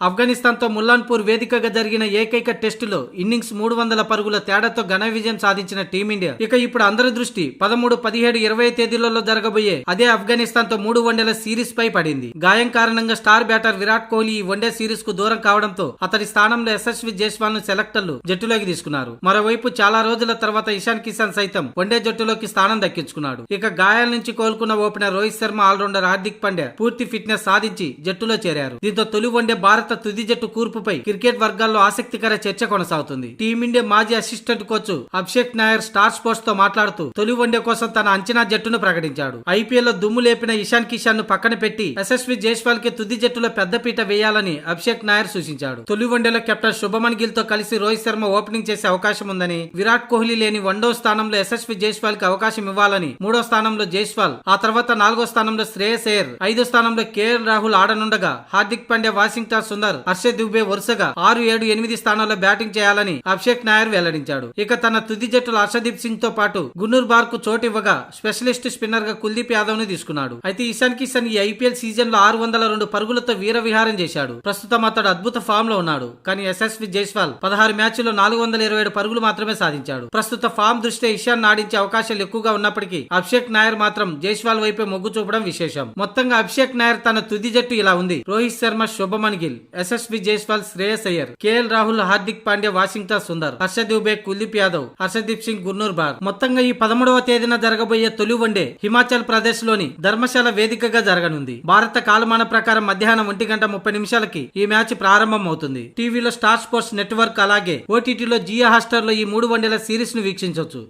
ఆఫ్ఘనిస్తాన్ తో ముల్లాన్పూర్ వేదికగా జరిగిన ఏకైక టెస్టులో ఇన్నింగ్స్ 300 పరుగుల తేడాతో ఘన విజయం సాధించిన టీమిండియా ఇక ఇప్పుడు అందరి దృష్టి 13, 17, 20 తేదీలలో జరగబోయే అదే ఆఫ్ఘనిస్తాన్ తో 3 వన్డేల సిరీస్ పై పడింది. గాయం కారణంగా స్టార్ బ్యాటర్ విరాట్ కోహ్లీ ఈ వన్డే సిరీస్ కు దూరం కావడంతో అతడి స్థానంలో యశస్వి జైస్వాల్ ను సెలెక్టర్లు జట్టులోకి తీసుకున్నారు. మరోవైపు చాలా రోజుల తర్వాత ఇషాన్ కిషన్ సైతం వన్డే జట్టులోకి స్థానం దక్కించుకున్నాడు. ఇక గాయాల నుంచి కోలుకున్న ఓపెనర్ రోహిత్ శర్మ, ఆల్రౌండర్ హార్దిక్ పాండ్యా పూర్తి ఫిట్నెస్ సాధించి జట్టులో చేరారు. దీంతో తొలి వన్డే భారత తుది జట్టు కూర్పుపై క్రికెట్ వర్గాల్లో ఆసక్తికర చర్చ కొనసాగుతుంది. టీమిండియా మాజీ assistant coach Abhishek Nair star sports తో మాట్లాడుతూ తొలి వన్డే కోసం తన అంచనా జట్టును ప్రకటించాడు. ఐపీఎల్ లో దుమ్ము లేపిన ఇషాన్ కిషన్ ను పక్కన పెట్టి యశస్వి జైస్వాల్ కి తుది జట్టులో పెద్దపీట వేయాలని అభిషేక్ నాయర్ సూచించాడు. తొలి వన్డేలో కెప్టెన్ శుభమన్ గిల్ తో కలిసి రోహిత్ శర్మ ఓపెనింగ్ చేసే అవకాశం ఉందని, విరాట్ కోహ్లీ లేని వన్డో స్థానంలో యశస్వి జైస్వాల్ కి అవకాశం ఇవ్వాలని, 3వ స్థానంలో జైస్వాల్, ఆ తర్వాత 4వ స్థానంలో శ్రేయస్ అయ్యర్, 5వ స్థానంలో కేఎల్ రాహుల్ ఆడనుండగా వాషింగ్టన్ సుందర్, హర్షదీప్ దుబే వరుసగా 6, 7, 8 స్థానాల్లో బ్యాటింగ్ చేయాలని అభిషేక్ నాయర్ వెల్లడించాడు. ఇక తన తుది జట్టులో హర్షదీప్ సింగ్ తో పాటు గున్నూర్ బార్ కు చోటు ఇవ్వగా స్పెషలిస్ట్ స్పిన్నర్ గా కుల్దీప్ యాదవ్ ను తీసుకున్నాడు. అయితే ఇషాన్ కిషన్ ఈ ఐపీఎల్ సీజన్ లో 602 పరుగులతో వీర విహారం చేశాడు. ప్రస్తుతం అతడు అద్భుత ఫామ్ లో ఉన్నాడు. కానీ యశస్వి జైస్వాల్ 16 మ్యాచ్ల్లో 427 పరుగులు మాత్రమే సాధించాడు. ప్రస్తుత ఫామ్ దృష్ట్యా ఇషాన్ ఆడించే అవకాశాలు ఎక్కువగా ఉన్నప్పటికీ అభిషేక్ నాయర్ మాత్రం జైస్వాల్ వైపే మొగ్గు చూపడం విశేషం. మొత్తంగా అభిషేక్ నాయర్ తన తుది జట్టు ఇలా ఉంది: రోహిత్ శర్మ, శుభమన్ గిల్, యశస్వి జైస్వాల్, శ్రేయస్ అయ్యర్, కేఎల్ రాహుల్, హార్దిక్ పాండ్యా, వాషింగ్టన్ సుందర్, హర్షదీప్ దుబే, కుల్దీప్ యాదవ్, హర్షదీప్ సింగ్, గున్నూర్ బార్. మొత్తంగా ఈ 13వ తేదీన జరగబోయే తొలి వన్డే హిమాచల్ ప్రదేశ్ లోని ధర్మశాల వేదికగా జరగనుంది. భారత కాలమాన ప్రకారం మధ్యాహ్నం 1:30 ఈ మ్యాచ్ ప్రారంభం అవుతుంది. టీవీలో స్టార్ స్పోర్ట్స్ నెట్వర్క్ అలాగే ఓటీటీలో జియో హాట్‌స్టార్ లో ఈ 3 వన్డేల సిరీస్ ను వీక్షించవచ్చు.